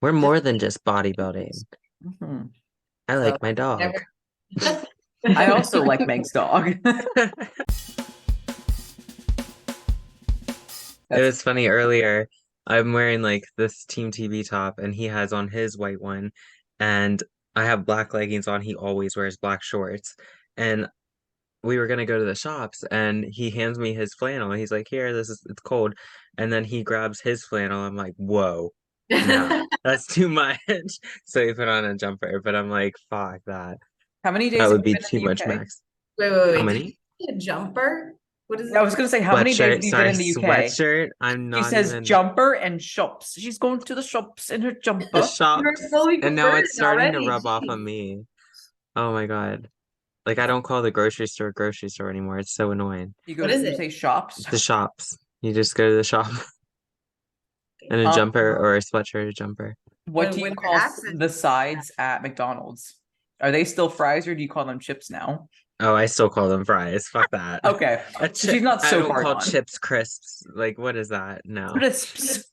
We're Just more than just bodybuilding. Mhm. I so like my dog. never. I also like Meg's dog. It That's was funny earlier. I'm wearing like this Team TV top, and he has on his white one, and I have black leggings on. He always wears black shorts. And we were gonna go to the shops, and he hands me his flannel. He's like, "Here, it's cold." And then he grabs his flannel. I'm like, "Whoa, nah, that's too much." So he put on a jumper, but I'm like, "Fuck that. how many That days have would you be been in too the much, UK? Max." Wait. How Did you many? say a jumper? What is I it? was gonna say, how many days Sweatshirt, have you been sorry, in the UK? sweatshirt. I'm She not says even jumper and shops. She's going to the shops in her the jumper. You're shops, fully and now converted it's starting to already. rub off on Jeez. me. Oh my God. Like I don't call the grocery store anymore. It's so annoying. What is You it? say shops. The shops. You just go to the shop in a Um, jumper or a sweatshirt, a jumper. what do you When your call accent the is like that. sides at McDonald's? Are they still fries or do you call them chips now? Oh, I still call them fries. Fuck that. Okay, A so she's chip. not I so don't hard call on. chips crisps. Like what is that? No. Crisps.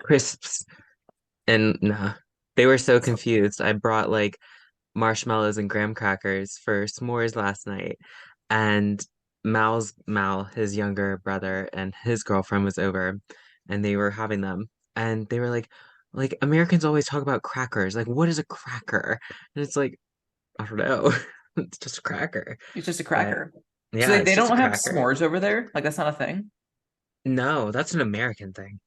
Crisps. And nah. They were so confused. I brought like marshmallows and graham crackers for s'mores last night. And Mal, his younger brother, and his girlfriend was over, and they were having them. And they were like Americans always talk about crackers. Like, what is a cracker? And it's like, I don't know. It's just a cracker. It's just a But cracker. So yeah, it's they just a don't have cracker. s'mores over there? Like that's not a thing? No, that's an American thing.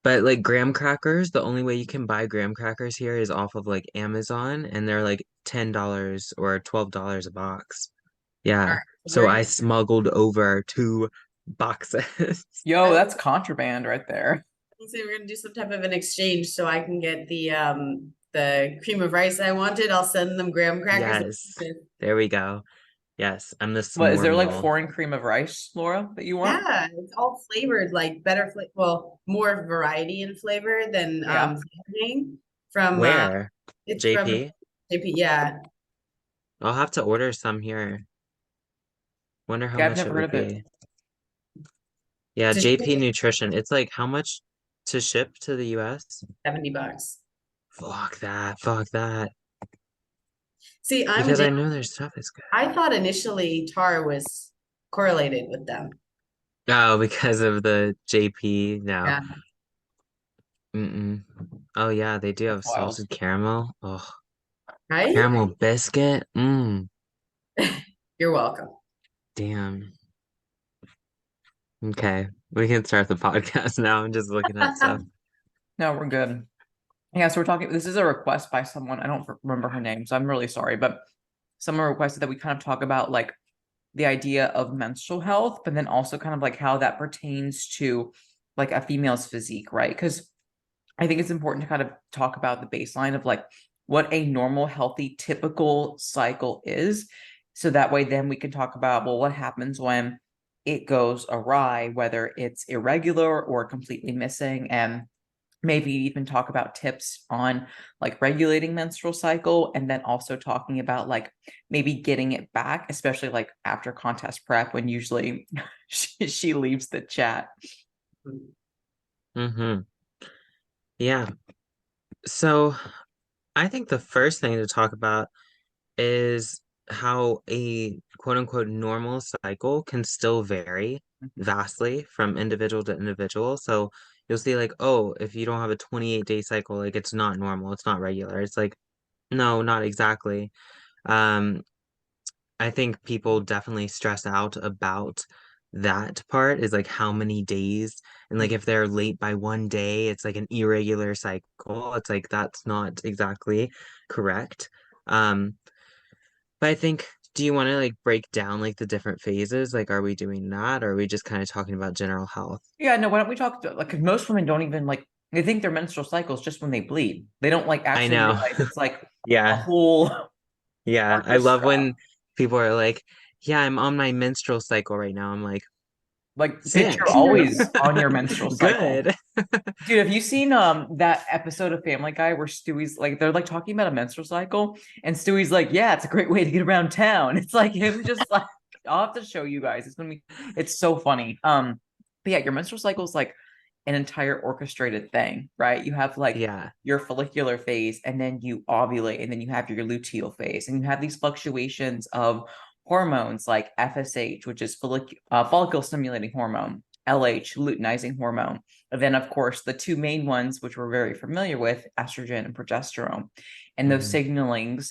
But like graham crackers, the only way you can buy graham crackers here is off of like Amazon, and they're like $10 or $12 a box. All Yeah. right. So So we're I smuggled over 2 boxes. Yo, that's contraband right there. gonna say we're gonna do some type of an exchange so I can get the cream of rice I wanted. I'll send them graham crackers. Yes. There we go. Yes, I'm the What is s'more there like mule. foreign cream of rice, Laura, that you want? Yeah, it's all flavored, like better flavor, well, more variety in flavor than Yeah. flavoring from Where? it's from JP? JP. Yeah. I'll have to order some here. Wonder how Yeah, I've much it never heard would of it. be. Yeah, To ship JP Nutrition. It's like how much to ship to the US? $70. Fuck that. Fuck that. See, I'm Because down. I know their stuff is good. I thought initially tar was correlated with them. Oh, because of the JP? No. Yeah. Mm-mm. Oh yeah, they do That's have wild. salted caramel. Oh, Right? caramel biscuit. You're welcome. Damn. Okay, we can start the podcast now. I'm just looking at stuff. No, we're good. Yeah, so we're talking. This is a request by someone. I don't remember her name, so I'm really sorry. But someone requested that we kind of talk about like the idea of menstrual health, but then also kind of like how that pertains to like a female's physique, right? Because I think it's important to kind of talk about the baseline of like what a normal, healthy, typical cycle is. So that way, then we can talk about, well, what happens when it goes awry, whether it's irregular or completely missing, and maybe even talk about tips on like regulating menstrual cycle and then also talking about like maybe getting it back, especially like after contest prep when usually she leaves the chat. Mm-hmm. Yeah. So I think the first thing to talk about is how a quote unquote normal cycle can still vary vastly from individual to individual. So you'll see like, oh, if you don't have a 28-day cycle, like it's not normal, it's not regular. It's like, no, not exactly. Um, I think people definitely stress out about that part is like how many days, and like if they're late by 1 day, it's like an irregular cycle. It's like that's not exactly correct. Um, but I think, do you want to like break down like the different phases? Like, are we doing that, or are we just kind of talking about general health? Yeah, no, why don't we talk to, like 'cause most women don't even like they think their menstrual cycle is just when they bleed. They don't like I actually know. realize it's like a Yeah. whole Yeah. I love orchestra. when people are like, yeah, I'm on my menstrual cycle right now. I'm like, Like, bitch, you're sick. always on your menstrual cycle. Good. Dude, have you seen that episode of Family Guy where Stewie's like they're like talking about a menstrual cycle and Stewie's like, yeah, it's a great way to get around town. It's like him just like I'll have to show you guys. It's gonna be it's so funny. But yeah, your menstrual cycle is like an entire orchestrated thing, right? You have like Yeah. your follicular phase, and then you ovulate, and then you have your luteal phase, and you have these fluctuations of hormones like FSH, which is follicle stimulating hormone, LH, luteinizing hormone. And then, of course, the two main ones, which we're very familiar with, estrogen and progesterone. And those Mhm. signalings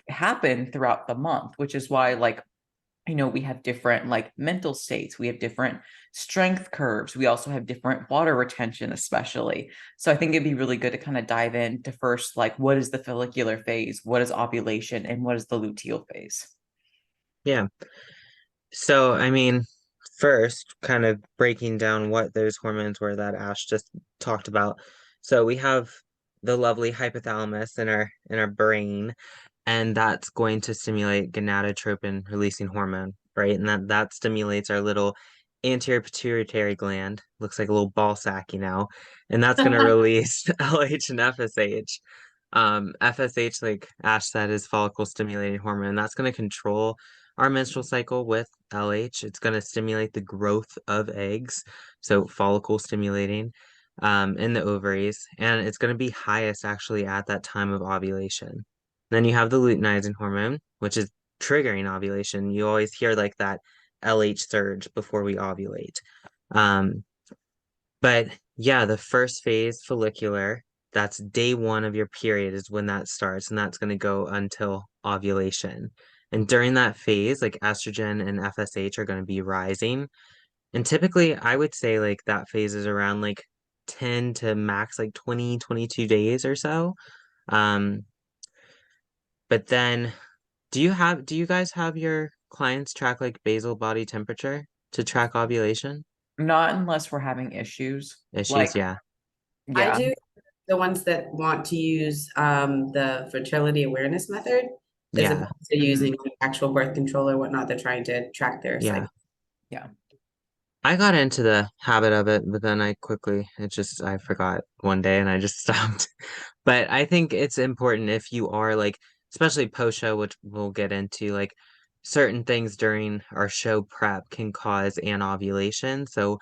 happen throughout the month, which is why, like, we have different like mental states, we have different strength curves, we also have different water retention, especially. So I think it'd be really good to kind of dive into first, like, what is the follicular phase, what is ovulation, and what is the luteal phase? Yeah. So, I mean, first, kind of breaking down what those hormones were that Ash just talked about. So we have the lovely hypothalamus in our brain, and that's going to stimulate gonadotropin releasing hormone, right? And that stimulates our little anterior pituitary gland. Looks like a little ball sack, and that's going to release LH and FSH. FSH, like Ash said, is follicle stimulating hormone. That's going to control our menstrual cycle with LH. It's going to stimulate the growth of eggs, so follicle stimulating in the ovaries, and it's going to be highest actually at that time of ovulation. Then you have the luteinizing hormone, which is triggering ovulation. You always hear like that LH surge before we ovulate. Um, but yeah, the first phase, follicular, that's day one of your period is when that starts, and that's going to go until ovulation. And during that phase, like estrogen and FSH are going to be rising. And typically, I would say like that phase is around like 10 to max like 20, 22 days or so. Um, but then do you guys have your clients track like basal body temperature to track ovulation Not unless we're having issues. issues? Like, Yeah. I yeah. do the ones that want to use the fertility awareness method as Yeah. opposed to using like, actual birth control or whatnot. They're trying to track their Yeah. cycle. Yeah. I got into the habit of it, but then I forgot one day and I just stopped. But I think it's important if you are like, especially post show, which we'll get into, like certain things during our show prep can cause anovulation. So,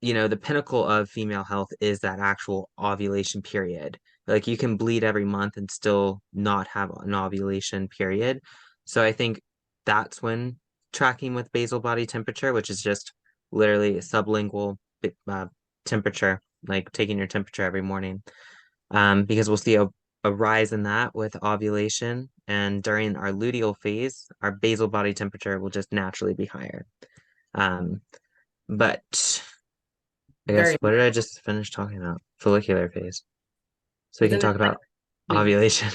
the pinnacle of female health is that actual ovulation period. Like you can bleed every month and still not have an ovulation period. So I think that's when tracking with basal body temperature, which is just literally sublingual uh, temperature, like taking your temperature every morning. Because we'll see a rise in that with ovulation. And during our luteal phase, our basal body temperature will just naturally be higher. Um, but I guess, Very what did I just finish talking about? Follicular phase. So we can isn't it talk about like ovulation.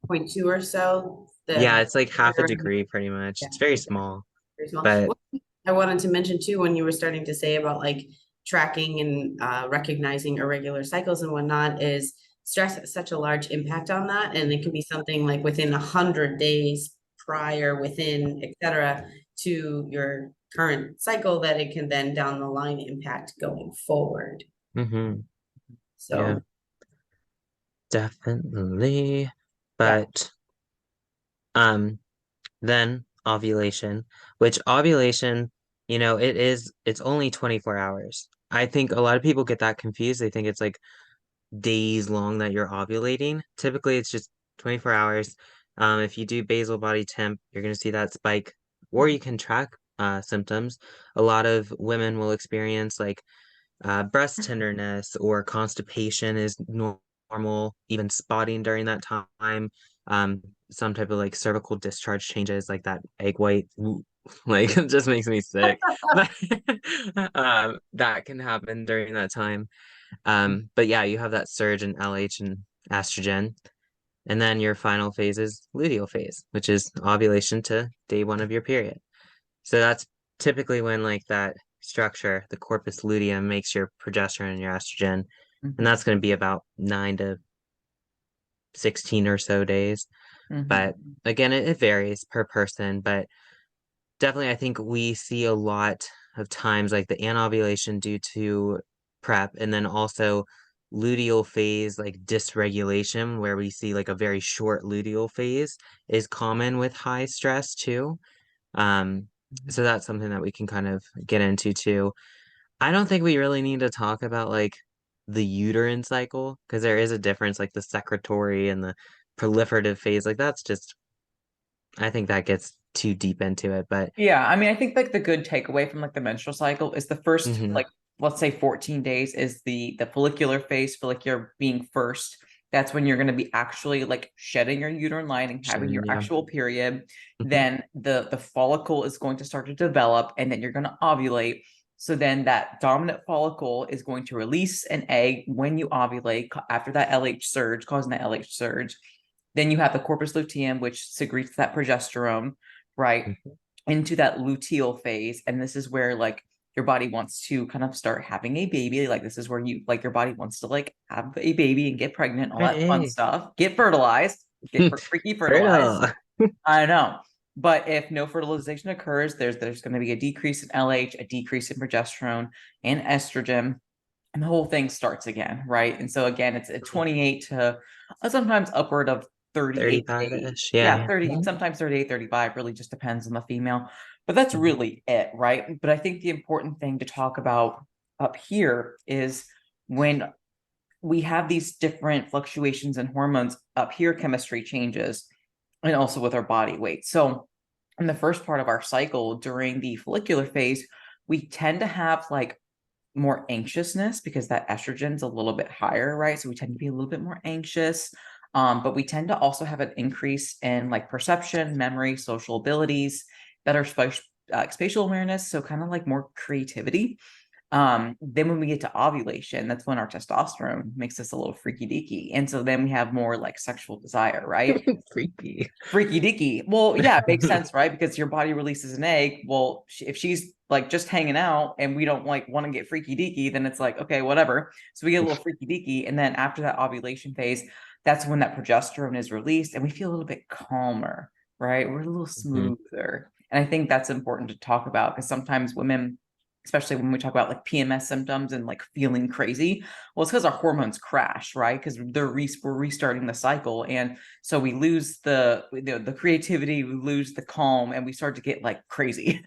0.2 or so? Yeah, The it's like half a degree pretty much. yeah, It's very small, very small. but One thing I wanted to mention too, when you were starting to say about like tracking and recognizing irregular cycles and whatnot, is stress has such a large impact on that, and it can be something like within 100 days prior, within etc. to your current cycle that it can then down the line impact going forward. hmm yeah, So definitely. Yeah. But um then ovulation, which ovulation, it's only 24 hours. I think a lot of people get that confused. They think it's like days long that you're ovulating. Typically, it's just 24 hours. If you do basal body temp, you're going to see that spike, or you can track symptoms. A lot of women will experience like breast tenderness or constipation is normal, even spotting during that time. Some type of like cervical discharge changes, like that egg white, like it just makes me sick. But that can happen during that time. But yeah, you have that surge in LH and estrogen. And then your final phase is luteal phase, which is ovulation to day one of your period. So that's typically when like that structure, the corpus luteum, makes your progesterone and your estrogen. And Mhm. that's going to be about 9 to 16 or so days. But Mhm. again, it varies per person. But definitely, I think we see a lot of times like the anovulation due to prep, and then also luteal phase, like dysregulation, where we see like a very short luteal phase is common with high stress too. Um, so that's something that we can kind of get into too. I don't think we really need to talk about like the uterine cycle because there is a difference, like the secretory and the proliferative phase. Like that's just, I think that gets too deep into it. But Yeah, I mean, I think like the good takeaway from like the menstrual cycle is the first mhm, like let's say 14 days is the follicular phase, follicular being first. That's when you're going to be actually like shedding your uterine lining, having your yeah, actual period. mhm, Then the follicle is going to start to develop, and then you're going to ovulate. So then that dominant follicle is going to release an egg when you ovulate after that LH surge, causing that LH surge. Then you have the corpus luteum, which secretes that progesterone, right? mhm. Into that luteal phase. And this is where like your body wants to kind of start having a baby. Like this is where you like your body wants to like have a baby and get pregnant, all that fun Hey, stuff, get fertilized, get freaky fertilized. fertile. I know. But if no fertilization occurs, there's going to be a decrease in LH, a decrease in progesterone and estrogen, and the whole thing starts again, right? And so again, it's a 28 to sometimes upward of 38 days. 35-ish. Yeah, Yeah. 30, Mhm, sometimes 38, 35, really just depends on the female. But that's mhm, really it, right? But I think the important thing to talk about up here is when we have these different fluctuations in hormones, up here chemistry changes, and also with our body weight. So in the first part of our cycle during the follicular phase, we tend to have like more anxiousness because that estrogen's a little bit higher, right? So we tend to be a little bit more anxious. But we tend to also have an increase in like perception, memory, social abilities, better spatial awareness. So kind of like more creativity. Then when we get to ovulation, that's when our testosterone makes us a little freaky deaky. And so then we have more like sexual desire, right? freaky. Freaky deaky. Well, yeah, it makes sense, right? Because your body releases an egg. Well, if she's like just hanging out and we don't like want to get freaky deaky, then it's like, okay, whatever. So we get a little freaky deaky. And then after that ovulation phase, that's when that progesterone is released and we feel a little bit calmer, right? We're a little Mhm. smoother. And I think that's important to talk about because sometimes women, especially when we talk about like PMS symptoms and like feeling crazy, well, it's because our hormones crash, right? Because we're restarting the cycle. And so we lose the creativity, we lose the calm, and we start to get like crazy.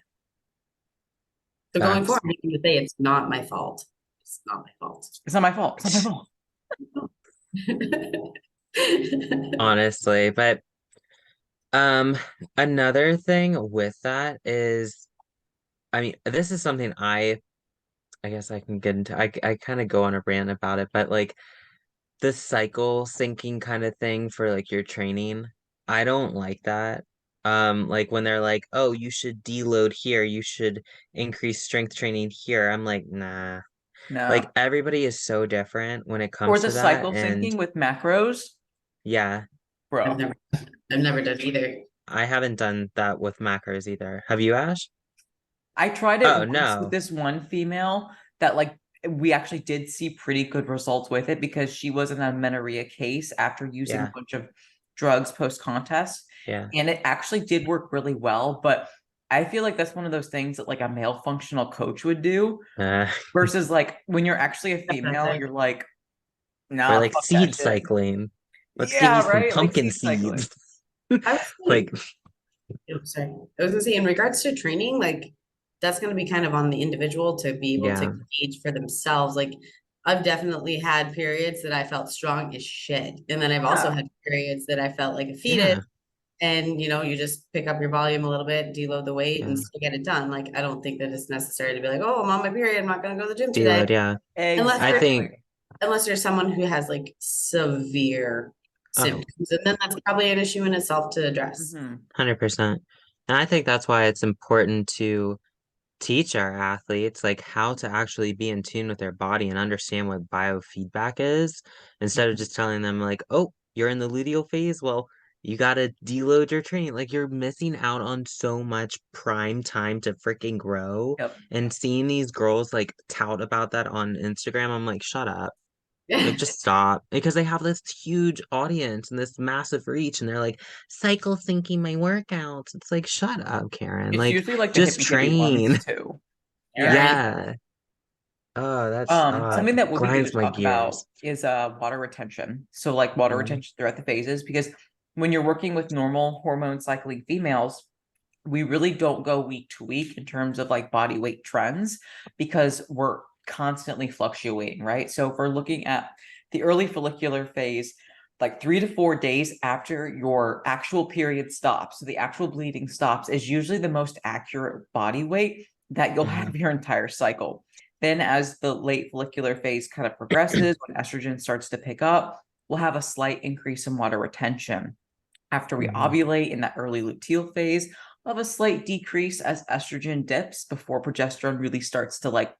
So going Facts. forward, I can say it's not my fault. It's not my fault. It's not my fault. It's not my fault. Honestly, but um another thing with that is, I mean, this is something I guess I can get into. I kind of go on a rant about it, but like the cycle syncing kind of thing for like your training, I don't like that. Like when they're like, "Oh, you should deload here, you should increase strength training here." I'm like, "Nah." Like No. everybody is so different when it Or comes the to that, cycle and syncing with macros, yeah, I've bro. never, I've never done either. I haven't done that with macros either. Have you, Ash? I tried it Oh, once with no. this one female that like we actually did see pretty good results with it because she was in a amenorrhea case after using a Yeah, bunch of drugs post contest. yeah. And it actually did work really well. But I feel like that's one of those things that like a male functional coach would do Uh, versus like when you're actually a That's female, it. you're like, or nah, like fuck that seed shit. cycling. Let's give you Yeah, some right. Like pumpkin seed cycling. seeds. I was Like, saying, oh, sorry. I was gonna say in regards to training, like that's gonna be kind of on the individual to be able to yeah, gauge for themselves. Like I've definitely had periods that I felt strong as shit. And then I've also Yeah. had periods that I felt like a fetus. yeah, And you just pick up your volume a little bit, deload the weight, and yeah. still get it done. Like I don't think that it's necessary to be like, oh, I'm on my period, I'm not gonna go to the gym today. Deload, yeah. Unless I you're think, Exactly. unless you're someone who has like severe oh, symptoms. And then that's probably an issue in itself to address. Mhm. 100%. And I think that's why it's important to teach our athletes like how to actually be in tune with their body and understand what biofeedback is instead of just telling them like, "Oh, you're in the luteal phase. Well, you gotta deload your training." Like you're missing out on so much prime time to freaking grow. Yep. And seeing these girls like tout about that on Instagram, I'm like, shut up. Like, just stop. Because they have this huge audience and this massive reach, and they're like, cycle syncing my workouts. It's like, shut up, Karen. It's Like, usually like the just hippy ones train. too. Right. Right. Yeah. Oh, Something that would be good to grinds my talk about gears. is water retention. So like water Mm, retention throughout the phases, because when you're working with normal hormone cycling females, we really don't go week to week in terms of like body weight trends because we're constantly fluctuating, right? So if we're looking at the early follicular phase, like 3 to 4 days after your actual period stops, so the actual bleeding stops, is usually the most accurate body weight that you'll have your entire cycle. Then as the late follicular phase kind of progresses, when estrogen starts to pick up, we'll have a slight increase in water retention. After we Mhm. ovulate in that early luteal phase, we'll have a slight decrease as estrogen dips before progesterone really starts to like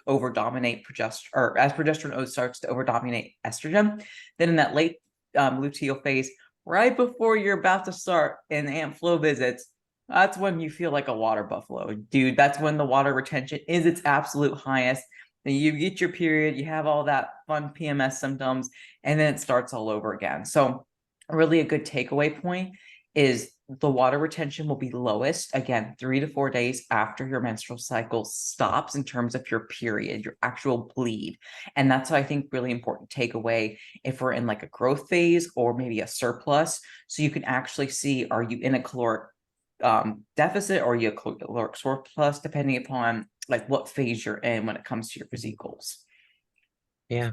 over dominate progesterone, or as progesterone starts to over dominate estrogen. Then in that late luteal phase, right before you're about to start in amp flow visits, that's when you feel like a water buffalo, dude. That's when the water retention is its absolute highest. Then you get your period, you have all that fun PMS symptoms, and then it starts all over again. So really a good takeaway point is the water retention will be lowest again 3 to 4 days after your menstrual cycle stops in terms of your period, your actual bleed. And that's I think really important takeaway if we're in like a growth phase or maybe a surplus, so you can actually see, are you in a caloric deficit or are you a caloric surplus, depending upon like what phase you're in when it comes to your physique goals. Yeah.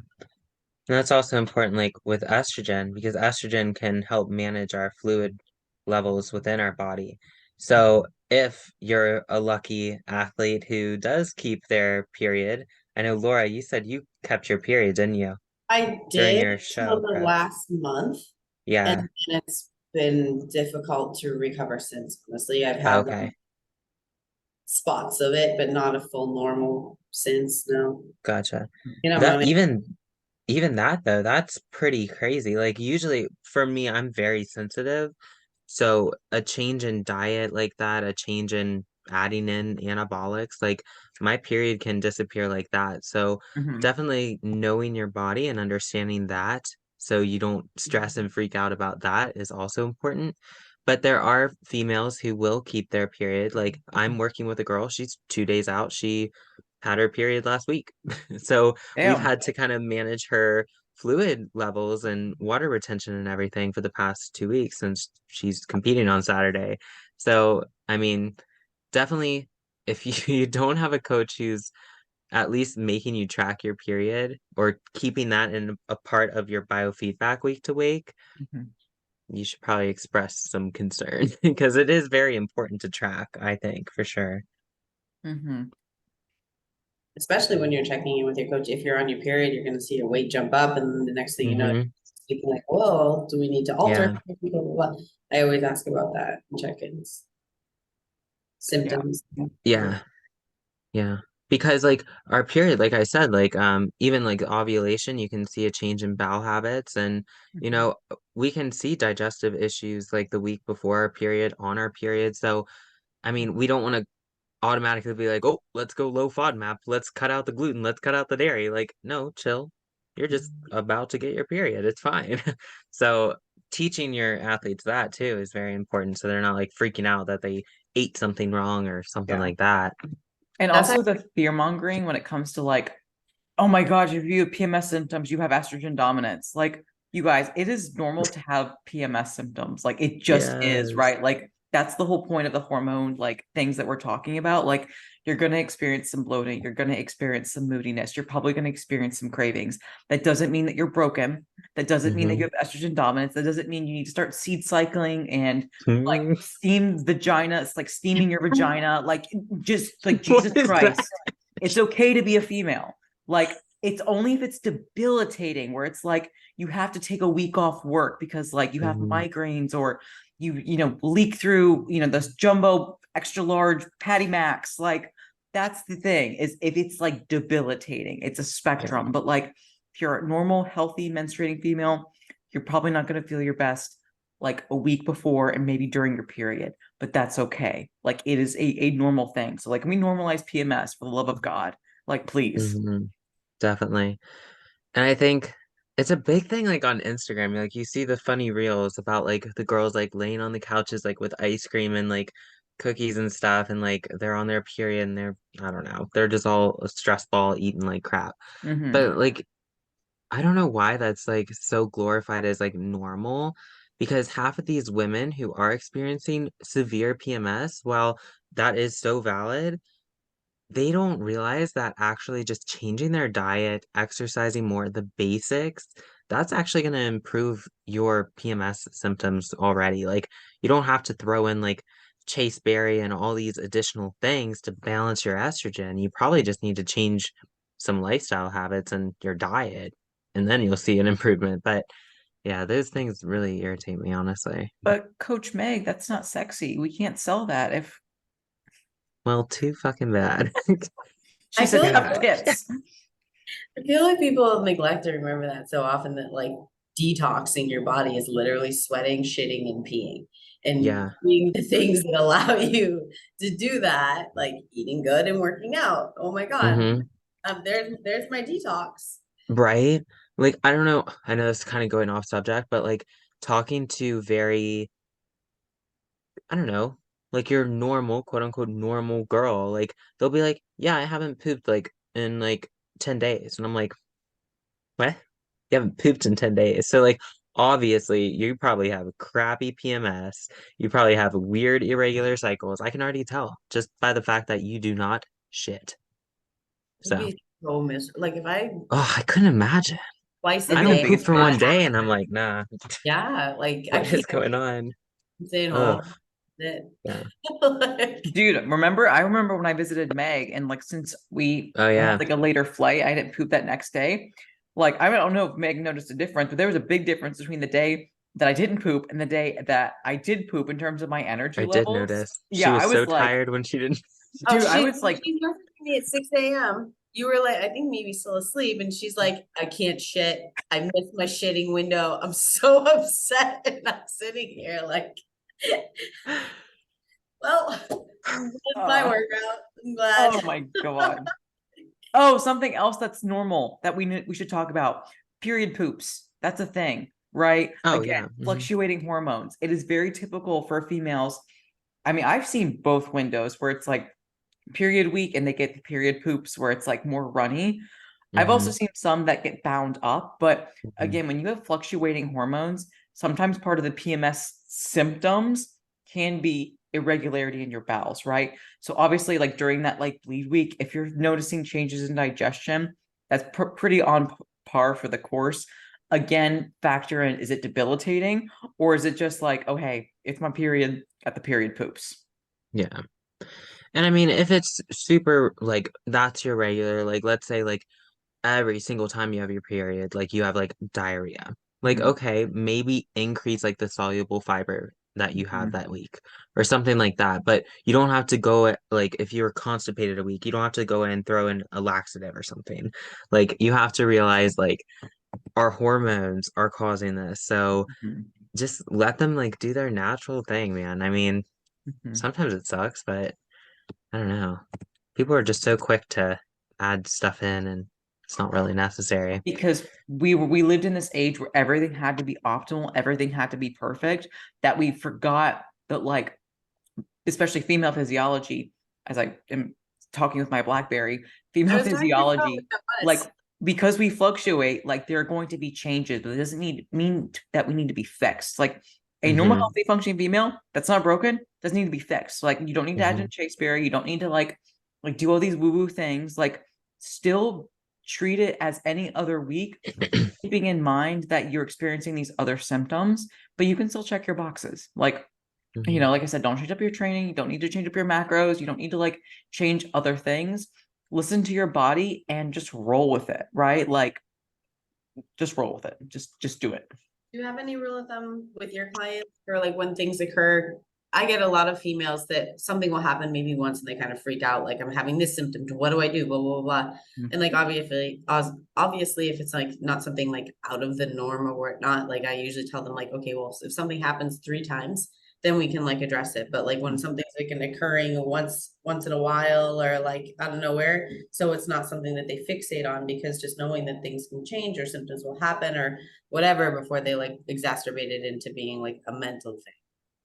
And that's also important, like with estrogen, because estrogen can help manage our fluid levels within our body. So if you're a lucky athlete who does keep their period, I know Laura, you said you kept your period, didn't you, I during did your for show the prep? last month, and Yeah. then it's been difficult to recover since. Honestly, I've had Okay. spots of it, but not a full normal since. No, Gotcha. you know, That I even that though, that's pretty crazy. Like usually for me, I'm very sensitive. So a change in diet like that, a change in adding in anabolics, like my period can disappear like that. So Mhm. definitely knowing your body and understanding that so you don't stress and freak out about that is also important. But there are females who will keep their period. Like I'm working with a girl, she's 2 days out. She had her period last week. So we've Damn. had to kind of manage her fluid levels and water retention and everything for the past 2 weeks since she's competing on Saturday. So, I mean, definitely if you, you don't have a coach who's at least making you track your period or keeping that in a part of your biofeedback week to week, Mhm. you should probably express some concern because it is very important to track, I think, for sure. Mhm. especially when you're checking in with your coach. If you're on your period, you're going to see your weight jump up, and then the next thing you know, Hmm. you're like, "Whoa, do we need to alter?" Yeah. I always ask about that in check-ins, Yeah. symptoms. Yeah. Yeah. Because like our period, like I said, like even like ovulation, you can see a change in bowel habits and Mhm. we can see digestive issues like the week before our period, on our period. So I mean, we don't want to automatically be like, "Oh, let's go low FODMAP. Let's cut out the gluten. Let's cut out the dairy." Like, no, chill. You're just about to get your period. It's fine. So teaching your athletes that too is very important so they're not like freaking out that they ate something wrong or something Yeah. like that. And That's also the fear mongering when it comes to like, oh my gosh, if you have PMS symptoms, you have estrogen dominance. Like, you guys, it is normal to have PMS symptoms. Like, it just is, Yes. right? Like, that's the whole point of the hormone, like, things that we're talking about. Like, you're going to experience some bloating. You're going to experience some moodiness. You're probably going to experience some cravings. That doesn't mean that you're broken. That doesn't mean that you Hmm. have estrogen dominance. That doesn't mean you need to start seed cycling and like Hmm. steam vagina. It's like steaming your vagina. Like, just like What Jesus is that? Christ. It's okay to be a female. Like, it's only if it's debilitating where it's like you have to take a week off work because like you have Mhm. migraines or you leak through this jumbo extra large patty max. Like, that's the thing, is if it's like debilitating, it's a Yeah. spectrum. But like if you're a normal healthy menstruating female, you're probably not going to feel your best like a week before and maybe during your period, but that's okay. Like, it is a normal thing. So like, can we normalize PMS for the love of God? Like, please. Hmm. Definitely. And I think it's a big thing like on Instagram. Like you see the funny reels about like the girls like laying on the couches like with ice cream and like cookies and stuff and like they're on their period and they're I don't know, they're just all a stress ball eating like crap. Hmm. But like I don't know why that's like so glorified as like normal. because half of these women who are experiencing severe PMS, while that is so valid, they don't realize that actually just changing their diet, exercising more, the basics, that's actually going to improve your PMS symptoms already. Like, you don't have to throw in like chaseberry and all these additional things to balance your estrogen. You probably just need to change some lifestyle habits and your diet, and then you'll see an improvement. But yeah, those things really irritate me, honestly. But Coach Meg, that's not sexy. We can't sell that if Well, too fucking bad. she I said feel like tough tits. I feel like people neglect to remember that so often, that like detoxing your body is literally sweating, shitting, and peeing. And Yeah. doing the things that allow you to do that, like eating good and working out. Oh my God. Mm-hmm. There's my detox. Right? Like, I don't know. I know it's kind of going off subject, but like talking to very, I don't know, like your normal, quote unquote, normal girl, like they'll be like, yeah, I haven't pooped like in like 10 days. And I'm like, what? You haven't pooped in 10 days. So, like, obviously, you probably have a crappy PMS. You probably have weird, irregular cycles. I can already tell just by the fact that you do not shit. I'd So, be so miserable. Like if I oh, I couldn't imagine. twice For a I me, the don't day, poop biggest for part one is day, and I'm like, nah, yeah, like I what is can't going on? stay Ugh, home. That yeah. like, dude, I remember when I visited Meg, and like since Oh, I had yeah. like a later flight, I didn't poop that next day. Like I don't know if Meg noticed a difference, but there was a big difference between the day that I didn't poop and the day that I did poop in terms of my energy I did levels. notice. She Yeah, I was was so like, tired when she didn't. oh, dude, I was like, she messaged me at 6 a.m. You were like, I think maybe still asleep, and she's like, I can't shit. I missed my shitting window. I'm so upset, and I'm sitting here like, well, that's my uh, workout. I'm glad. oh my God. Oh, something else that's normal that we should talk about. Period poops. That's a thing, right? Oh, Again, yeah. fluctuating hormones. It is very typical for females. I mean, I've seen both windows where it's like period week and they get the period poops where it's like more runny. I've also Hmm. seen some that get bound up, but Hmm. again, when you have fluctuating hormones, sometimes part of the PMS symptoms can be irregularity in your bowels, right? So obviously, like during that like bleed week, if you're noticing changes in digestion, that's pretty on par for the course. Again, factor in, is it debilitating or is it just like, oh hey, it's my period, got the period poops. Yeah. And I mean, if it's super like that's your regular, like let's say like every single time you have your period, like you have like diarrhea. Like, Mhm, okay, maybe increase like the soluble fiber that you have mhm. that week or something like that. But you don't have to go like if you're constipated a week, you don't have to go in and throw in a laxative or something. Like you have to realize like our hormones are causing this. So Mhm, just let them like do their natural thing, man. I mean, mhm. sometimes it sucks, but I don't know. People are just so quick to add stuff in and it's not really necessary. Because we lived in this age where everything had to be optimal, everything had to be perfect, that we forgot that like especially female physiology, as I am talking with my BlackBerry, I female was talking about physiology, like us. because we fluctuate, like there are going to be changes, but it doesn't mean that we need to be fixed. Like a normal, Hmm. healthy, functioning female that's not broken doesn't need to be fixed. Like you don't need to add Hmm. in Shakespeare, you don't need to like do all these woo-woo things. Like still treat it as any other week, keeping in mind that you're experiencing these other symptoms, but you can still check your boxes. Like Hmm. like I said, don't change up your training. You don't need to change up your macros. You don't need to like change other things. Listen to your body and just roll with it, right? Like just roll with it. Just do it. Do you have any rule of thumb with your clients for like when things occur? I get a lot of females that something will happen maybe once and they kind of freak out, like I'm having this symptom. What do I do? Blah blah blah. And like obviously, if it's like not something like out of the norm or whatnot, like I usually tell them like, okay, well, if something happens 3 times, then we can like address it. But like when something's like an occurring once in a while or like out of nowhere, so it's not something that they fixate on, because just knowing that things can change or symptoms will happen or whatever before they like exacerbate it into being like a mental thing.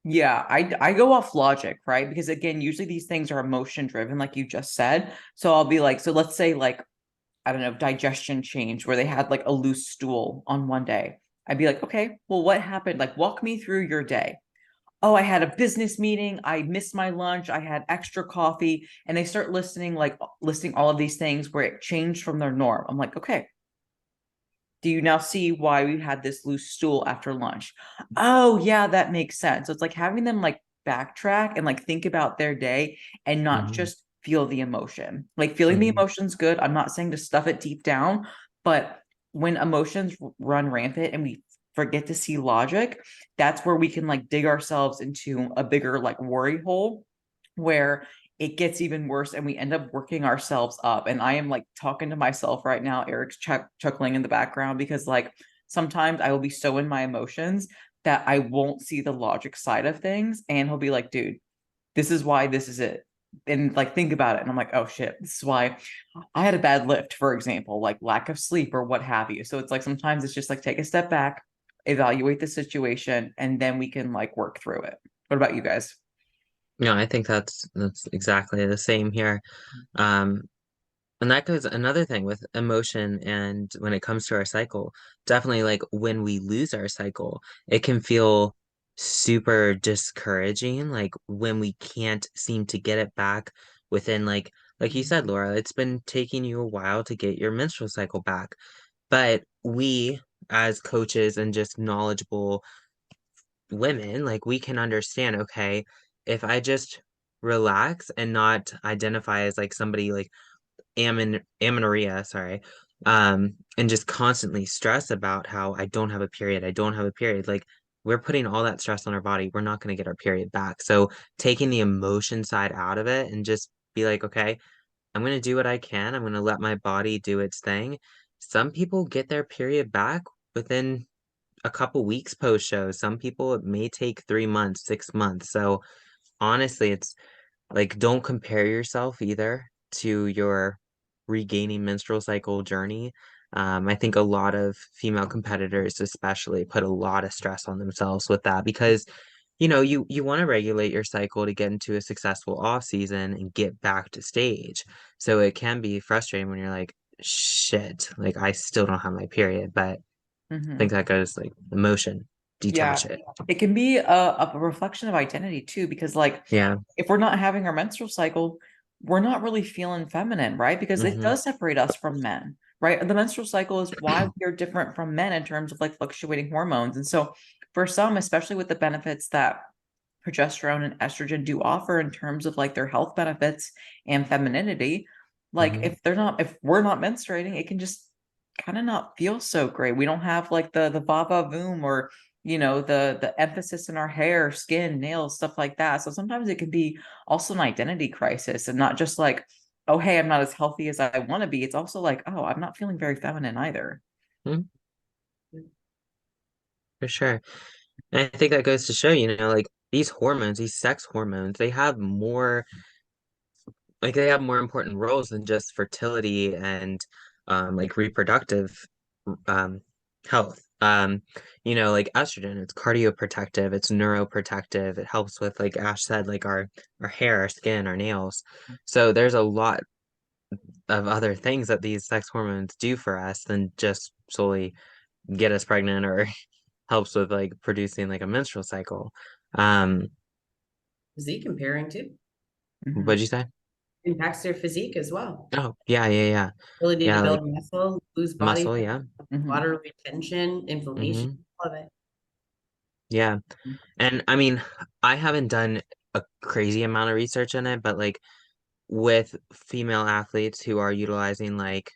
Yeah, I go off logic, right? Because again, usually these things are emotion driven, like you just said. So I'll be like, so let's say like, I don't know, digestion change where they had like a loose stool on one day. I'd be like, okay, well, what happened? Like, walk me through your day. Oh, I had a business meeting. I missed my lunch. I had extra coffee. And they start listing all of these things where it changed from their norm. I'm like, okay, do you now see why we had this loose stool after lunch? Oh, yeah, that makes sense. So it's like having them like backtrack and like think about their day and not Hmm. just feel the emotion. Like feeling the Hmm. emotion's good. I'm not saying to stuff it deep down, but when emotions run rampant and we forget to see logic, that's where we can like dig ourselves into a bigger like worry hole where it gets even worse and we end up working ourselves up. And I am like talking to myself right now. Eric's chuckling in the background because like sometimes I will be so in my emotions that I won't see the logic side of things. And he'll be like, dude, this is why this is it. And like think about it. And I'm like, oh shit, this is why I had a bad lift, for example, like lack of sleep or what have you. So it's like sometimes it's just like take a step back, evaluate the situation, and then we can like work through it. What about you guys? No, I think that's exactly the same here. Um, and that goes another thing with emotion and when it comes to our cycle, definitely like when we lose our cycle, it can feel super discouraging, like when we can't seem to get it back within like you said, Laura, it's been taking you a while to get your menstrual cycle back. But we as coaches and just knowledgeable women, like we can understand, okay, if I just relax and not identify as like somebody like amenorrhea, sorry, and just constantly stress about how I don't have a period, I don't have a period, like we're putting all that stress on our body, we're not going to get our period back. So taking the emotion side out of it and just be like, okay, I'm going to do what I can, I'm going to let my body do its thing. Some people get their period back within a couple weeks post show. Some people it may take 3 months, 6 months. So honestly, it's like don't compare yourself either to your regaining menstrual cycle journey. I think a lot of female competitors, especially, put a lot of stress on themselves with that because you want to regulate your cycle to get into a successful off season and get back to stage. So it can be frustrating when you're like, shit, like I still don't have my period, but I think Mhm. that goes like emotion, Yeah, detach it. it can be a reflection of identity too, because like Yeah. if we're not having our menstrual cycle, we're not really feeling feminine, right? Because it Hmm. does separate us from men, right? The menstrual cycle is why we are different from men in terms of like fluctuating hormones. And so for some, especially with the benefits that progesterone and estrogen do offer in terms of like their health benefits and femininity, like Hmm. if we're not menstruating, it can just kind of not feel so great. We don't have like the vava voom or the emphasis in our hair, skin, nails, stuff like that. So sometimes it can be also an identity crisis and not just like, oh hey, I'm not as healthy as I want to be. It's also like, oh, I'm not feeling very feminine either. For sure. And I think that goes to show, like these hormones, these sex hormones, they have more important roles than just fertility and like reproductive um health. Like estrogen, it's cardioprotective, it's neuroprotective, it helps with like Ash said, like our hair, our skin, our nails. So there's a lot of other things that these sex hormones do for us than just solely get us pregnant or helps with like producing like a menstrual cycle. Um, Physique impairing too. Mhm. what'd you say? Impacts their physique as well. Oh, yeah, yeah, yeah. Ability to Yeah, like build muscle, lose body muscle, fat, yeah. Mhm. water retention, inflammation, Hmm. all of it. Yeah. And I mean, I haven't done a crazy amount of research in it, but like with female athletes who are utilizing like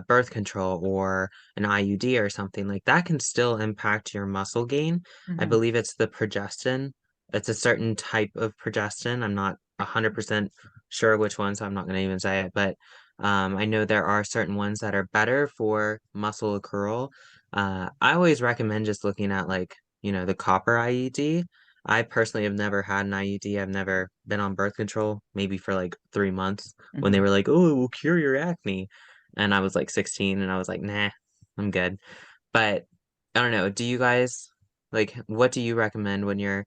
birth control or an IUD or something like that can still impact your muscle gain. I Mhm. believe it's the progestin. It's a certain type of progestin. I'm not 100% sure which one, so I'm not going to even say it, but I know there are certain ones that are better for muscle accrual. I always recommend just looking at like, the copper IUD. I personally have never had an IUD. I've never been on birth control, maybe for like 3 months when they Mhm. were like, oh, it will cure your acne. And I was like 16 and I was like, nah, I'm good. But I don't know. Do you guys like what do you recommend when your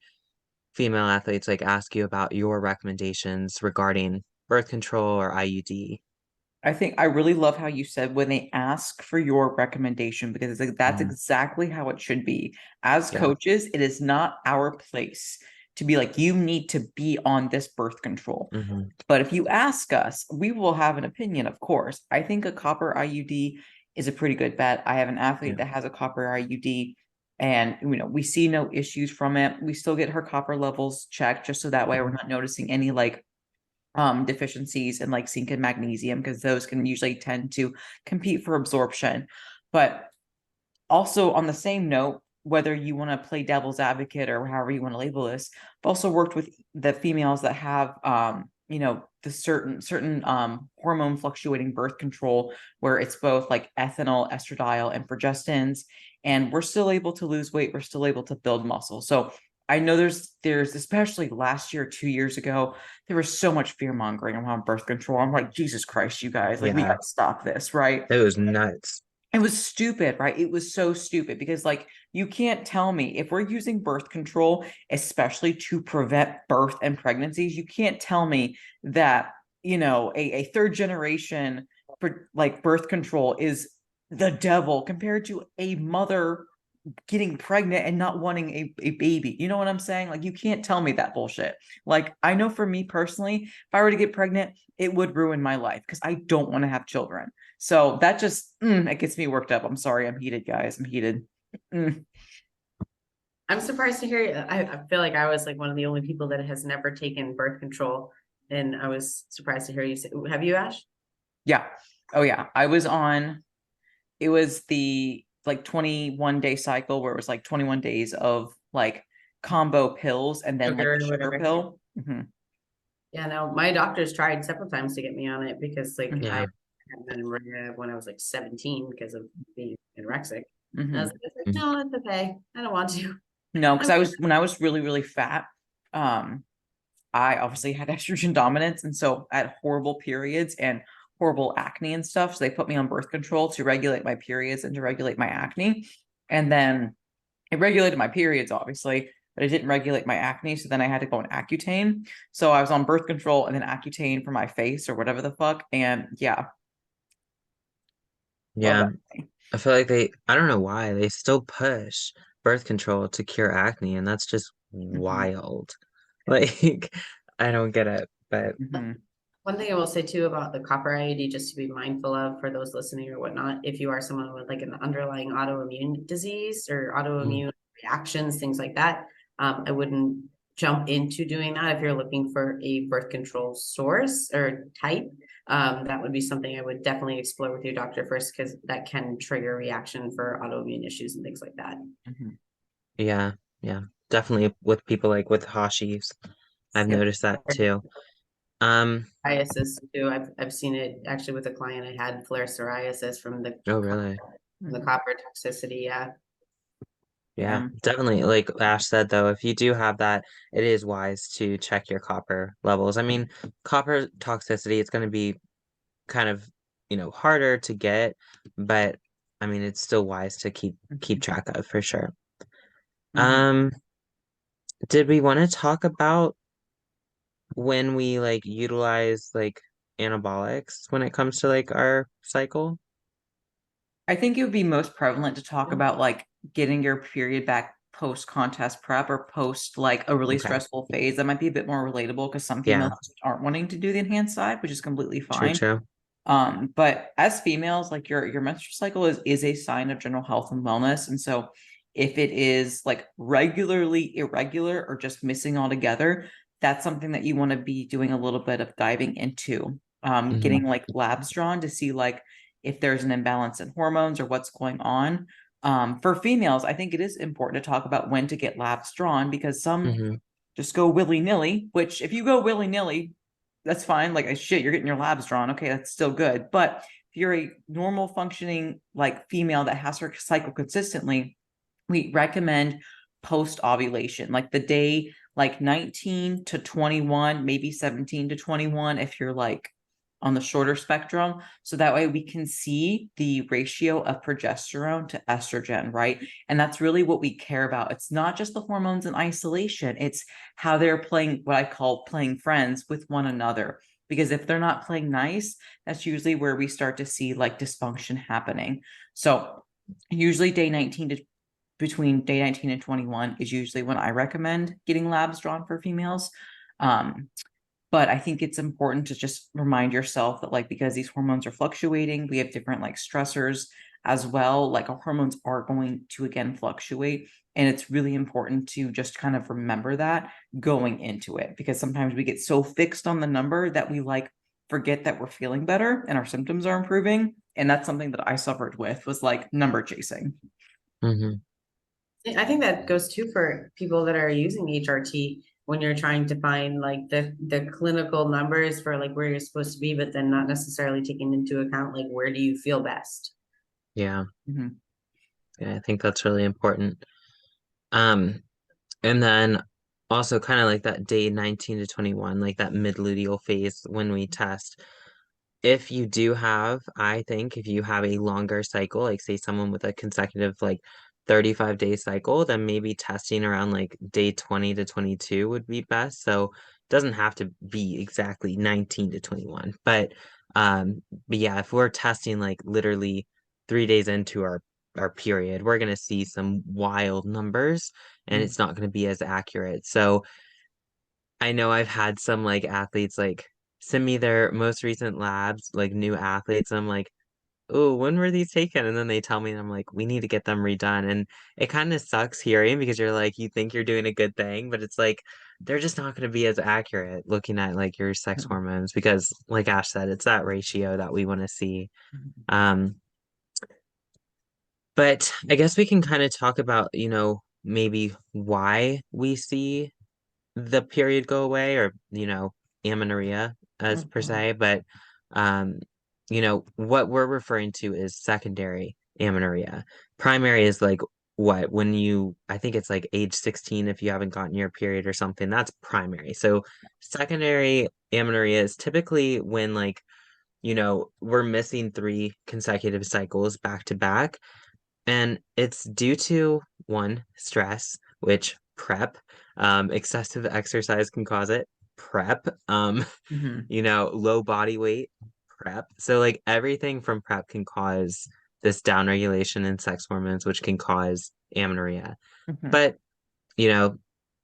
female athletes like ask you about your recommendations regarding birth control or IUD? I think I really love how you said when they ask for your recommendation, because it's like that's Mhm. exactly how it should be. As Yeah. coaches, it is not our place to be like, you need to be on this birth control. Hmm. But if you ask us, we will have an opinion, of course. I think a copper IUD is a pretty good bet. I have an athlete Yeah. that has a copper IUD, and we see no issues from it. We still get her copper levels checked just so that way we're not noticing any like deficiencies in like zinc and magnesium, because those can usually tend to compete for absorption. But also on the same note, whether you want to play devil's advocate or however you want to label this, I've also worked with the females that have the certain hormone fluctuating birth control, where it's both like ethanol, estradiol, and progestins, and we're still able to lose weight, we're still able to build muscle. So I know there's especially last year, 2 years ago, there was so much fear mongering around birth control. I'm like, Jesus Christ, you guys, like we Yeah. gotta stop this, right? It was nuts. It was stupid, right? It was so stupid because, like, you can't tell me if we're using birth control, especially to prevent birth and pregnancies, you can't tell me that, a third generation for like birth control is the devil compared to a mother getting pregnant and not wanting a baby. You know what I'm saying? Like, you can't tell me that bullshit. Like, I know for me personally, if I were to get pregnant, it would ruin my life because I don't want to have children. So that just it gets me worked up. I'm sorry, I'm heated, guys. I'm heated. Mm. I'm surprised to hear you. I feel like I was like one of the only people that has never taken birth control. And I was surprised to hear you say, have you, Ash? Yeah. Oh yeah. I was on, it was the like 21-day cycle where it was like 21 days of like combo pills and then like Sugar the or sugar whatever. pill. Mhm, Yeah, no, my doctors tried several times to get me on it because like I Yeah. had been rehab when I was like 17 because of being anorexic. And I was mhm. like, Mhm. no, it's okay. I don't want to. No, because when I was really, really fat, um, I obviously had estrogen dominance, and so I had horrible periods and horrible acne and stuff. So they put me on birth control to regulate my periods and to regulate my acne. And then it regulated my periods, obviously, but it didn't regulate my acne. So then I had to go on Accutane. So I was on birth control and then Accutane for my face or whatever the fuck. And yeah, love Yeah. that. I feel like I don't know why they still push birth control to cure acne, and that's just Mhm, wild. Like, I don't get it, but mhm, One thing I will say too about the copper IUD, just to be mindful of for those listening or whatnot, if you are someone with like an underlying autoimmune disease or mm, autoimmune reactions, things like that, I wouldn't jump into doing that if you're looking for a birth control source or type. That would be something I would definitely explore with your doctor first because that can trigger a reaction for autoimmune issues and things like that. mhm. yeah, yeah, definitely with people like with Hashis, I've Yep. noticed that too. Um, Psoriasis too. I've seen it actually with a client. I had flare psoriasis from oh really? the copper toxicity. Yeah. Yeah, Yeah. definitely. Like Ash said, though, if you do have that, it is wise to check your copper levels. I mean, copper toxicity, it's going to be kind of, harder to get, but I mean, it's still wise to keep Mhm, track of for sure. mhm. Um, did we want to talk about when we like utilize like anabolics when it comes to like our cycle? I think it would be most prevalent to talk about like getting your period back post contest prep or post like a really Okay. stressful phase. That might be a bit more relatable because some Yeah, females aren't wanting to do the enhanced side, which is completely true, fine. true. But as females, like your menstrual cycle is a sign of general health and wellness. And so if it is like regularly irregular or just missing altogether, that's something that you want to be doing a little bit of diving into. Hmm. Getting like labs drawn to see like if there's an imbalance in hormones or what's going on. For females, I think it is important to talk about when to get labs drawn because some Hmm. just go willy-nilly, which if you go willy-nilly, that's fine. Like, shit, you're getting your labs drawn. Okay, that's still good. But if you're a normal functioning like female that has her cycle consistently, we recommend post ovulation, like the day like 19 to 21, maybe 17 to 21 if you're like on the shorter spectrum. So that way we can see the ratio of progesterone to estrogen, right? And that's really what we care about. It's not just the hormones in isolation, it's how they're playing what I call playing friends with one another. because if they're not playing nice, that's usually where we start to see like dysfunction happening. So usually between day 19 and 21 is usually when I recommend getting labs drawn for females. But I think it's important to just remind yourself that, like, because these hormones are fluctuating, we have different like stressors as well. Like our hormones are going to again fluctuate. And it's really important to just kind of remember that going into it, because sometimes we get so fixed on the number that we like forget that we're feeling better and our symptoms are improving. And that's something that I suffered with, was like number chasing. Hmm. I think that goes too for people that are using HRT when you're trying to find like the clinical numbers for like where you're supposed to be, but then not necessarily taking into account like where do you feel best. Yeah. Mhm. Yeah, I think that's really important. Um, and then also kind of like that day 19 to 21, like that mid-luteal phase when we test. If you do have, I think if you have a longer cycle, like say someone with a consecutive like 35-day cycle, then maybe testing around like day 20 to 22 would be best. So it doesn't have to be exactly 19 to 21. But yeah, if we're testing like literally 3 days into our period, we're gonna see some wild numbers and Mm. it's not gonna be as accurate. So I know I've had some like athletes like send me their most recent labs, like new athletes. I'm like, oh, when were these taken? And then they tell me, and I'm like, we need to get them redone. And it kind of sucks hearing because you're like, you think you're doing a good thing, but it's like they're just not going to be as accurate looking at like your sex hormones because, like Ash said, it's that ratio that we want to see. Um, but I guess we can kind of talk about, maybe why we see the period go away or, amenorrhea as per Mhm. se, but um, what we're referring to is secondary amenorrhea. Primary is like what when I think it's like age 16 if you haven't gotten your period or something, that's primary. So secondary amenorrhea is typically when like, we're missing 3 consecutive cycles back to back. And it's due to one, stress, which prep, excessive exercise can cause it, prep, Mhm. low body weight, prep. So like everything from prep can cause this downregulation in sex hormones, which can cause amenorrhea. Mhm. But,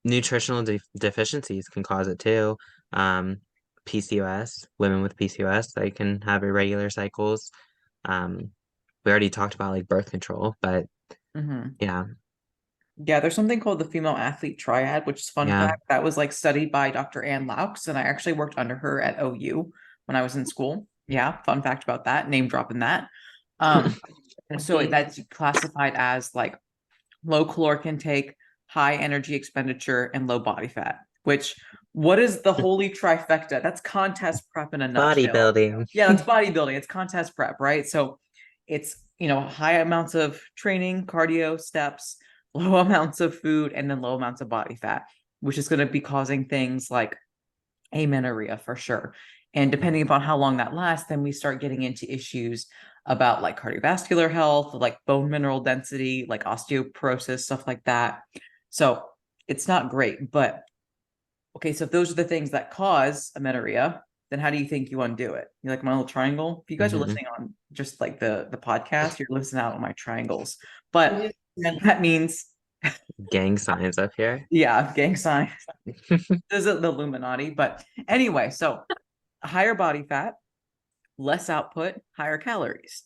nutritional deficiencies can cause it too. Um, PCOS, women with PCOS, they can have irregular cycles. Um, we already talked about like birth control, but Mhm. yeah, Yeah, there's something called the female athlete triad, which is fun yeah. fact. That was like studied by Dr. Ann Laux, and I actually worked under her at OU when I was in school. Yeah, fun fact about that, name dropping that. Um, so that's classified as like low caloric intake, high energy expenditure, and low body fat, which what is the holy trifecta? That's contest prep in a nutshell. Bodybuilding. Yeah, that's bodybuilding. It's contest prep, right? So it's, high amounts of training, cardio, steps, low amounts of food, and then low amounts of body fat, which is going to be causing things like amenorrhea for sure. And depending upon how long that lasts, then we start getting into issues about like cardiovascular health, like bone mineral density, like osteoporosis, stuff like that. So it's not great. But okay, so if those are the things that cause amenorrhea, then how do you think you undo it? You like my little triangle? If you guys are Hmm. listening on just like the podcast, you're listening out on my triangles. But that means, Gang signs up here. yeah, gang sign. This is the Illuminati. But anyway, so higher body fat, less output, higher calories.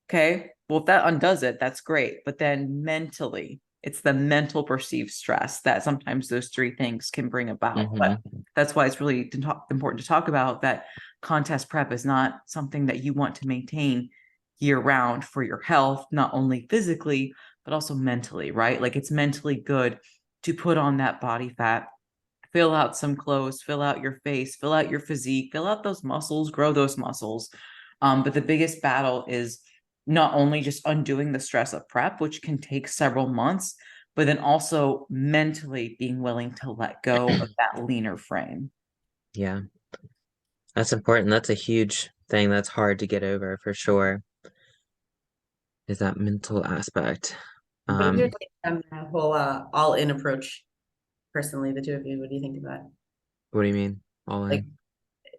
Okay. Well, if that undoes it, that's great. But then mentally, it's the mental perceived stress that sometimes those three things can bring about. But Hmm. that's why it's really important to talk about that contest prep is not something that you want to maintain year round for your health, not only physically, but also mentally, right? Like it's mentally good to put on that body fat, fill out some clothes, fill out your face, fill out your physique, fill out those muscles, grow those muscles. But the biggest battle is not only just undoing the stress of prep, which can take several months, but then also mentally being willing to let go of that leaner frame. Yeah, that's important. That's a huge thing that's hard to get over for sure, is that mental aspect. What is your Um, take on the whole all in approach? Personally, the two of you, what do you think of that? what do you mean? All Like in?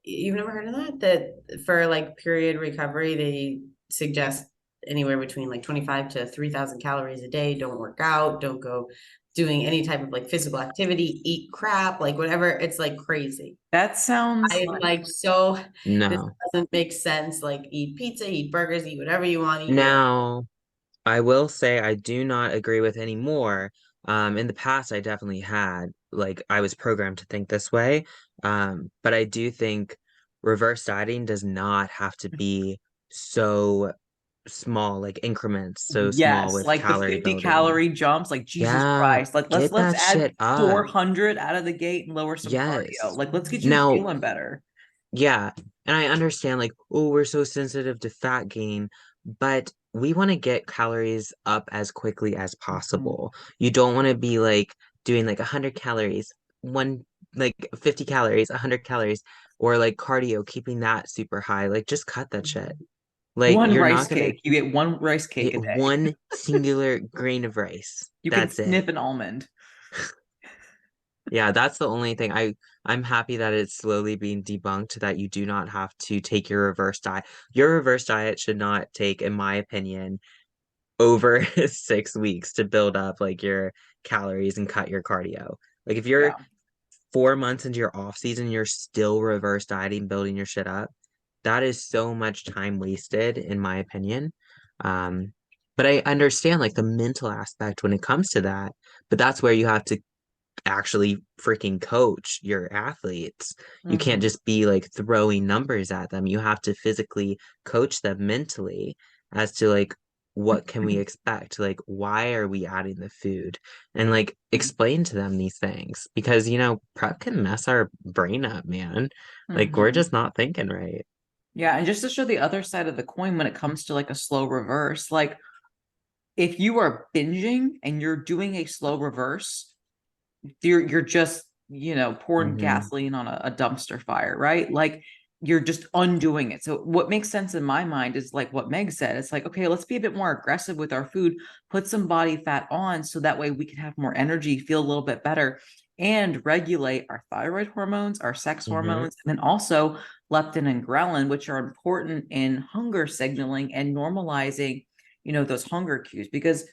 You've never heard of that? That for like period recovery, they suggest anywhere between like 25 to 3,000 calories a day. Don't work out, don't go doing any type of like physical activity, eat crap, like whatever. It's like crazy. That sounds I'm like like, so this No. doesn't make sense. Like eat pizza, eat burgers, eat whatever you want, eat it. Now, I will say I do not agree with anymore. In the past, I definitely had, like, I was programmed to think this way. But I do think reverse dieting does not have to be so small, like increments, so small yes, with like the calorie 50 building. calorie jumps, like Jesus Yeah, Christ. Like let's get let's that add shit up. 400 out of the gate and lower some cardio. Yes. Like let's get you Now, feeling better. yeah, and I understand like, oh, we're so sensitive to fat gain, but we want to get calories up as quickly as Mhm. possible. You don't want to be like doing like 100 calories, one like 50 calories, 100 calories, or like cardio, keeping that super high. Like just cut that shit. Like One you're rice not gonna cake. You get one rice cake get a day. one singular grain of rice. You can That's it. sniff an almond. Yeah, that's the only thing. I'm happy that it's slowly being debunked that you do not have to take your reverse diet. Your reverse diet should not take, in my opinion, over 6 weeks to build up like your calories and cut your cardio. Like if you're Yeah. 4 months into your off season, you're still reverse dieting, building your shit up. That is so much time wasted, in my opinion. Um, but I understand like the mental aspect when it comes to that. But that's where you have to actually freaking coach your athletes. You can't Mhm. just be like throwing numbers at them. You have to physically coach them mentally as to like what can we expect? Like why are we adding the food? And like explain to them these things because prep can mess our brain up, man. Like we're Mhm. just not thinking right. Yeah, and just to show the other side of the coin when it comes to like a slow reverse, like if you are binging and you're doing a slow reverse, you're just pouring Hmm. gasoline on a dumpster fire, right? Like you're just undoing it. So what makes sense in my mind is like what Meg said. It's like, okay, let's be a bit more aggressive with our food, put some body fat on so that way we can have more energy, feel a little bit better, and regulate our thyroid hormones, our sex Hmm. hormones, and then also leptin and ghrelin, which are important in hunger signaling and normalizing those hunger cues, because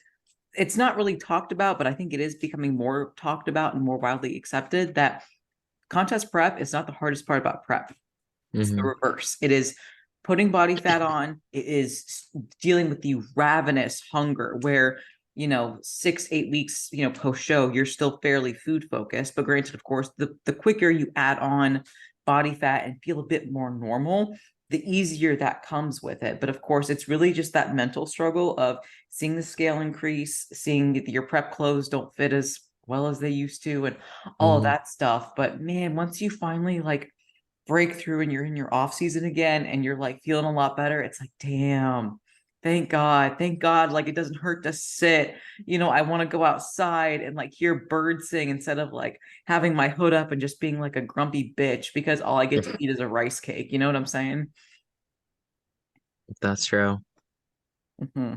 it's not really talked about, but I think it is becoming more talked about and more widely accepted that contest prep is not the hardest part about prep. It's the Hmm. reverse. It is putting body fat on. It is dealing with the ravenous hunger where, 6, 8 weeks, post show, you're still fairly food focused. But granted, of course, the quicker you add on body fat and feel a bit more normal, the easier that comes with it. But of course, it's really just that mental struggle of seeing the scale increase, seeing that your prep clothes don't fit as well as they used to, and all of Hmm. that stuff. But man, once you finally like breakthrough and you're in your off season again and you're like feeling a lot better, it's like, damn, thank God, like it doesn't hurt to sit. I want to go outside and like hear birds sing instead of like having my hood up and just being like a grumpy bitch because all I get to eat is a rice cake. You know what I'm saying? That's true. Hmm.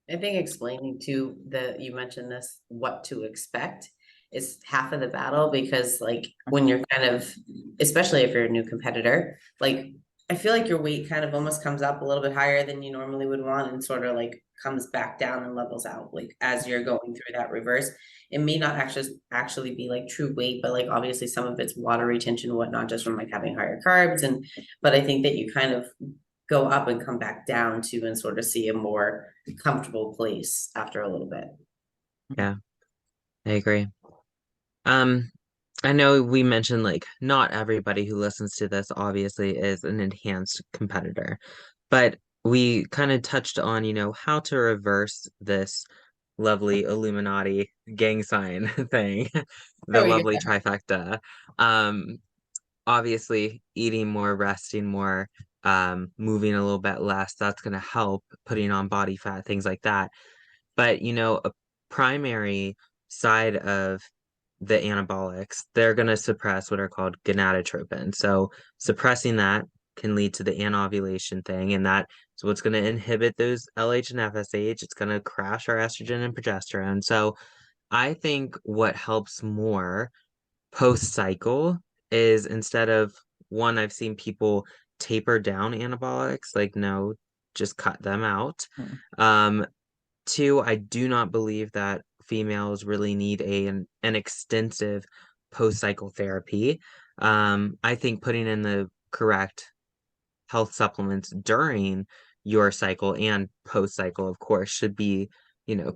I think explaining to you mentioned this, what to expect is half of the battle because like when you're kind of, especially if you're a new competitor, like I feel like your weight kind of almost comes up a little bit higher than you normally would want and sort of like comes back down and levels out like as you're going through that reverse. It may not actually be like true weight, but like obviously some of it's water retention and whatnot just from like having higher carbs. And but I think that you kind of go up and come back down to and sort of see a more comfortable place after a little bit. Yeah, I agree. Um, I know we mentioned like not everybody who listens to this obviously is an enhanced competitor, but we kind of touched on, how to reverse this lovely Illuminati gang sign thing, the Oh, yeah. lovely trifecta. Um, Obviously eating more, resting more, moving a little bit less, that's going to help putting on body fat, things like that. But, a primary side of the anabolics, they're going to suppress what are called gonadotropin. So suppressing that can lead to the anovulation thing, and that is what's going to inhibit those LH and FSH. It's going to crash our estrogen and progesterone. So I think what helps more post cycle is instead of one, I've seen people taper down anabolics, like no, just cut them out. Hmm. Two, I do not believe that females really need an extensive post-cycle therapy. I think putting in the correct health supplements during your cycle and post-cycle, of course, should be,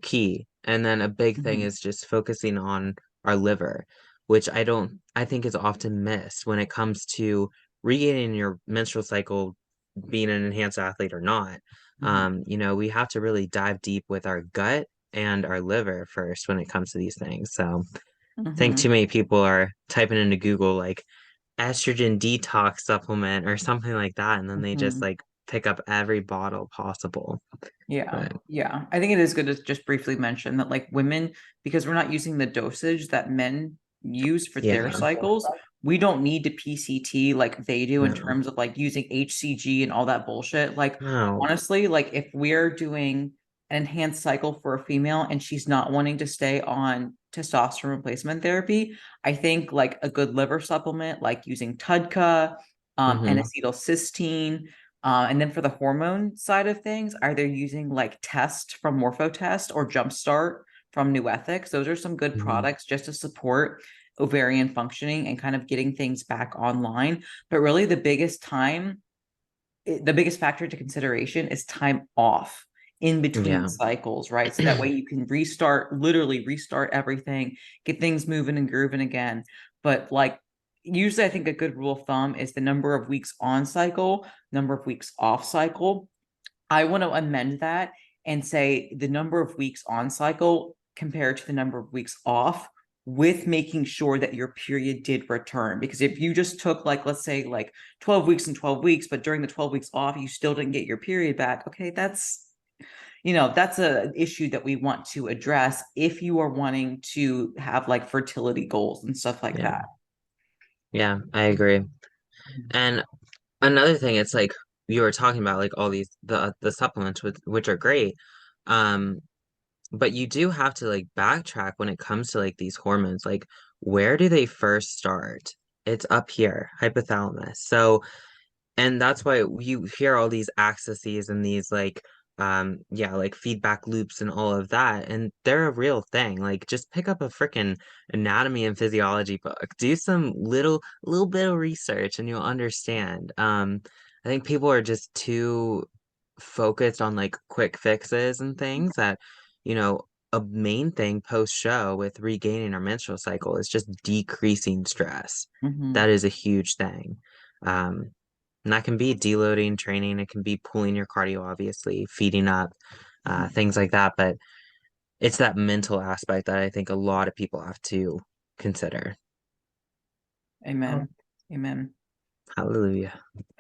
key. And then a big thing Mhm. is just focusing on our liver, which I think is often missed when it comes to regaining your menstrual cycle, being an enhanced athlete or not. Mhm. We have to really dive deep with our gut and our liver first when it comes to these things. So I think too Mhm. many people are typing into Google like estrogen detox supplement or something like that, and then they just Mhm. like pick up every bottle possible. Yeah, But yeah. I think it is good to just briefly mention that, like, women, because we're not using the dosage that men use for their yeah, cycles, we don't need to PCT like they do in no, terms of like using HCG and all that bullshit. Like, no, honestly, like if we're doing an enhanced cycle for a female and she's not wanting to stay on testosterone replacement therapy, I think like a good liver supplement, like using TUDCA, mm-hmm, N-acetylcysteine, and then for the hormone side of things, either using like Test from Morphotest or Jumpstart from New Ethics. Those are some good mm-hmm, products just to support ovarian functioning and kind of getting things back online. But really, the biggest factor into consideration is time off in between yeah, cycles, right? So that way you can literally restart everything, get things moving and grooving again. But like, usually I think a good rule of thumb is the number of weeks on cycle, number of weeks off cycle. I want to amend that and say the number of weeks on cycle compared to the number of weeks off, with making sure that your period did return. Because if you just took, like, let's say like 12 weeks and 12 weeks, but during the 12 weeks off, you still didn't get your period back. Okay, that's a issue that we want to address if you are wanting to have like fertility goals and stuff like yeah, that. yeah, I agree. And another thing, it's like you were talking about like all these the supplements which are great. Um, but you do have to like backtrack when it comes to like these hormones. Like, where do they first start? It's up here, hypothalamus. So, and that's why you hear all these accesses and these like yeah, like feedback loops and all of that, and they're a real thing. Like, just pick up a freaking anatomy and physiology book, do some little bit of research, and you'll understand. I think people are just too focused on like quick fixes and things that, you know, a main thing post show with regaining our menstrual cycle is just decreasing stress. Mhm. That is a huge thing. Um, and that can be deloading training, it can be pulling your cardio, obviously, feeding up, Mhm. things like that. But it's that mental aspect that I think a lot of people have to consider. Amen. Amen. Hallelujah.